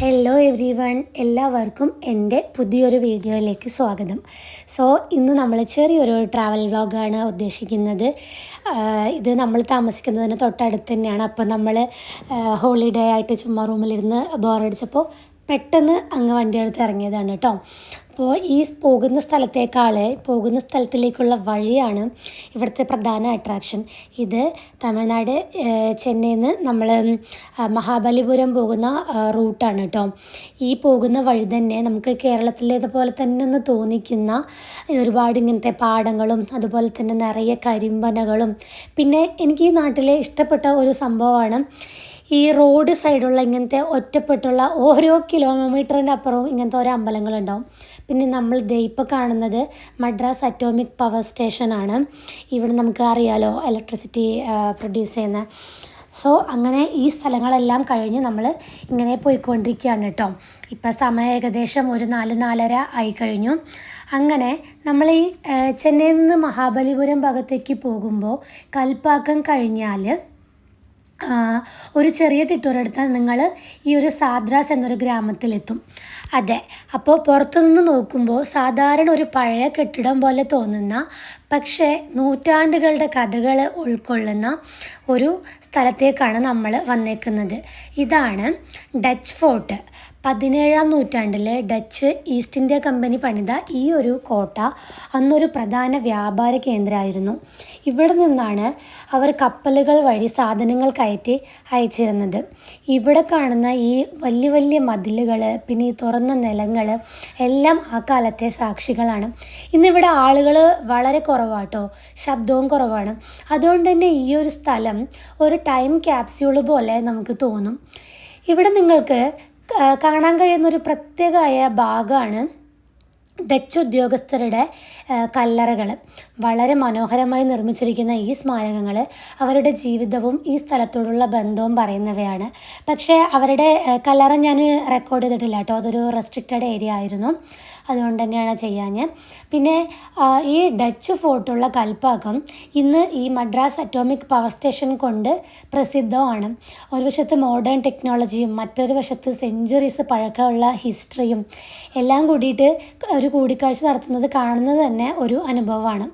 Hello every one, എല്ലാവർക്കും എൻ്റെ പുതിയൊരു വീഡിയോയിലേക്ക് സ്വാഗതം. ഇന്ന് നമ്മൾ ചെറിയൊരു ട്രാവൽ വ്ലോഗാണ് ഉദ്ദേശിക്കുന്നത്. ഇത് നമ്മൾ താമസിക്കുന്നതിന് തൊട്ടടുത്ത് തന്നെയാണ്. അപ്പോൾ നമ്മൾ ഹോളിഡേ ആയിട്ട് ചുമ്മാ റൂമിലിരുന്ന് ബോറടിച്ചപ്പോൾ പെട്ടെന്ന് അങ്ങ് വണ്ടി എടുത്ത് ഇറങ്ങിയതാണ് കേട്ടോ. അപ്പോൾ ഈ പോകുന്ന സ്ഥലത്തിലേക്കുള്ള വഴിയാണ് ഇവിടുത്തെ പ്രധാന അട്രാക്ഷൻ. ഇത് തമിഴ്നാട് ചെന്നൈയിൽ നിന്ന് നമ്മൾ മഹാബലിപുരം പോകുന്ന റൂട്ടാണ് കേട്ടോ. ഈ പോകുന്ന വഴി തന്നെ നമുക്ക് കേരളത്തിലേതുപോലെ തന്നെ ഒന്ന് തോന്നിക്കുന്ന ഒരുപാട് ഇങ്ങനത്തെ പാടങ്ങളും അതുപോലെ തന്നെ നിറയെ കരിമ്പനകളും, പിന്നെ എനിക്ക് ഈ നാട്ടിലെ ഇഷ്ടപ്പെട്ട ഒരു സംഭവമാണ് ഈ റോഡ് സൈഡുള്ള ഇങ്ങനത്തെ ഒറ്റപ്പെട്ടുള്ള ഓരോ കിലോമീറ്ററിൻ്റെ അപ്പുറവും ഇങ്ങനത്തെ ഓരോ അമ്പലങ്ങളുണ്ടാവും. പിന്നെ നമ്മൾ ഇപ്പോൾ കാണുന്നത് മദ്രാസ് അറ്റോമിക് പവർ സ്റ്റേഷനാണ്. ഇവിടെ നമുക്ക് അറിയാലോ ഇലക്ട്രിസിറ്റി പ്രൊഡ്യൂസ് ചെയ്യുന്ന. അങ്ങനെ ഈ സ്ഥലങ്ങളെല്ലാം കഴിഞ്ഞ് നമ്മൾ ഇങ്ങനെ പോയിക്കൊണ്ടിരിക്കുകയാണ് കേട്ടോ. ഇപ്പം സമയം ഏകദേശം ഒരു 4-4:30 ആയി കഴിഞ്ഞു. അങ്ങനെ നമ്മൾ ഈ ചെന്നൈയിൽ നിന്ന് മഹാബലിപുരം ഭാഗത്തേക്ക് പോകുമ്പോൾ കൽപ്പാക്കം കഴിഞ്ഞാൽ ഒരു ചെറിയ ടിറ്റൂർ എടുത്താൽ നിങ്ങൾ ഈ ഒരു സാദ്രാസ് എന്നൊരു ഗ്രാമത്തിലെത്തും. അതെ, അപ്പോൾ പുറത്തുനിന്ന് നോക്കുമ്പോൾ സാധാരണ ഒരു പഴയ കെട്ടിടം പോലെ തോന്നുന്ന, പക്ഷേ നൂറ്റാണ്ടുകളുടെ കഥകൾ ഉൾക്കൊള്ളുന്ന ഒരു സ്ഥലത്തേക്കാണ് നമ്മൾ വന്നേക്കുന്നത്. ഇതാണ് ഡച്ച് ഫോർട്ട്. 17-ാം നൂറ്റാണ്ടിൽ ഡച്ച് ഈസ്റ്റ് ഇന്ത്യ കമ്പനി പണിത ഈ ഒരു കോട്ട അന്നൊരു പ്രധാന വ്യാപാര കേന്ദ്രമായിരുന്നു. ഇവിടെ നിന്നാണ് അവർ കപ്പലുകൾ വഴി സാധനങ്ങൾ കയറ്റി അയച്ചിരുന്നത്. ഇവിടെ കാണുന്ന ഈ വലിയ വലിയ മതിലുകൾ, പിന്നെ ഈ തുറന്ന നിലങ്ങൾ എല്ലാം ആ കാലത്തെ സാക്ഷികളാണ്. ഇന്നിവിടെ ആളുകൾ വളരെ കുറവാട്ടോ, ശബ്ദവും കുറവാണ്. അതുകൊണ്ട് തന്നെ ഈ ഒരു സ്ഥലം ഒരു ടൈം ക്യാപ്സ്യൂൾ പോലെ നമുക്ക് തോന്നും. ഇവിടെ നിങ്ങൾക്ക് കാണാൻ കഴിയുന്നൊരു പ്രത്യേകമായ ഭാഗമാണ് ഡച്ച് ഉദ്യോഗസ്ഥരുടെ കല്ലറകൾ. വളരെ മനോഹരമായി നിർമ്മിച്ചിരിക്കുന്ന ഈ സ്മാരകങ്ങൾ അവരുടെ ജീവിതവും ഈ സ്ഥലത്തോടുള്ള ബന്ധവും പറയുന്നവയാണ്. പക്ഷേ അവരുടെ കല്ലറ ഞാൻ റെക്കോർഡ് ചെയ്തിട്ടില്ല കേട്ടോ. അതൊരു റെസ്ട്രിക്റ്റഡ് ഏരിയ ആയിരുന്നു, അതുകൊണ്ട് തന്നെയാണ് ചെയ്യാഞ്ഞ്. പിന്നെ ഈ ഡച്ച് ഫോർട്ടുള്ള കൽപ്പാക്കം ഇന്ന് ഈ മദ്രാസ് അറ്റോമിക് പവർ സ്റ്റേഷൻ കൊണ്ട് പ്രസിദ്ധമാണ്. ഒരു വശത്ത് മോഡേൺ ടെക്നോളജിയും മറ്റൊരു വശത്ത് സെഞ്ച്വറീസ് പഴക്കമുള്ള ഹിസ്റ്ററിയും എല്ലാം കൂടിയിട്ട് ഒരു കൂടിക്കാഴ്ച നടത്തുന്നത് കാണുന്നത് തന്നെ ഒരു അനുഭവമാണ്.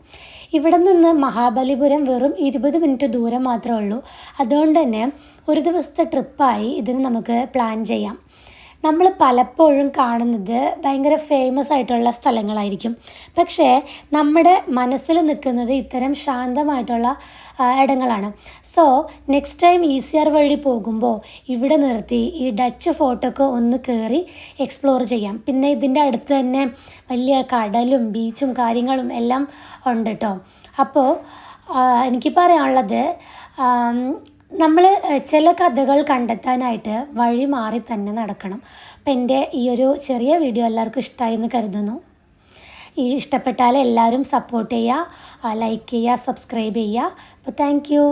ഇവിടെ നിന്ന് മഹാബലിപുരം വെറും 20 മിനിറ്റ് ദൂരം മാത്രമേ ഉള്ളൂ. അതുകൊണ്ട് തന്നെ ഒരു ദിവസത്തെ ട്രിപ്പായി ഇതിന് നമുക്ക് പ്ലാൻ ചെയ്യാം. നമ്മൾ പലപ്പോഴും കാണുന്നത് ഭയങ്കര ഫേമസ് ആയിട്ടുള്ള സ്ഥലങ്ങളായിരിക്കും, പക്ഷേ നമ്മുടെ മനസ്സിൽ നിൽക്കുന്നത് ഇത്തരം ശാന്തമായിട്ടുള്ള ഇടങ്ങളാണ്. നെക്സ്റ്റ് ടൈം ECR വഴി പോകുമ്പോൾ ഇവിടെ നിർത്തി ഈ ഡച്ച് ഫോർട്ടൊക്കെ ഒന്ന് കയറി എക്സ്പ്ലോർ ചെയ്യാം. പിന്നെ ഇതിൻ്റെ അടുത്ത് തന്നെ വലിയ കടലും ബീച്ചും കാര്യങ്ങളും എല്ലാം ഉണ്ട് കേട്ടോ. അപ്പോൾ എനിക്ക് പറയാനുള്ളത്, നമ്മൾ ചില കഥകൾ കണ്ടെത്താനായിട്ട് വഴി മാറി തന്നെ നടക്കണം. അപ്പം എൻ്റെ ഈ ഒരു ചെറിയ വീഡിയോ എല്ലാവർക്കും ഇഷ്ടമായി എന്ന് കരുതുന്നു. ഇഷ്ടപ്പെട്ടാൽ എല്ലാവരും സപ്പോർട്ട് ചെയ്യുക, ലൈക്ക് ചെയ്യുക, സബ്സ്ക്രൈബ് ചെയ്യുക. അപ്പോൾ താങ്ക് യു.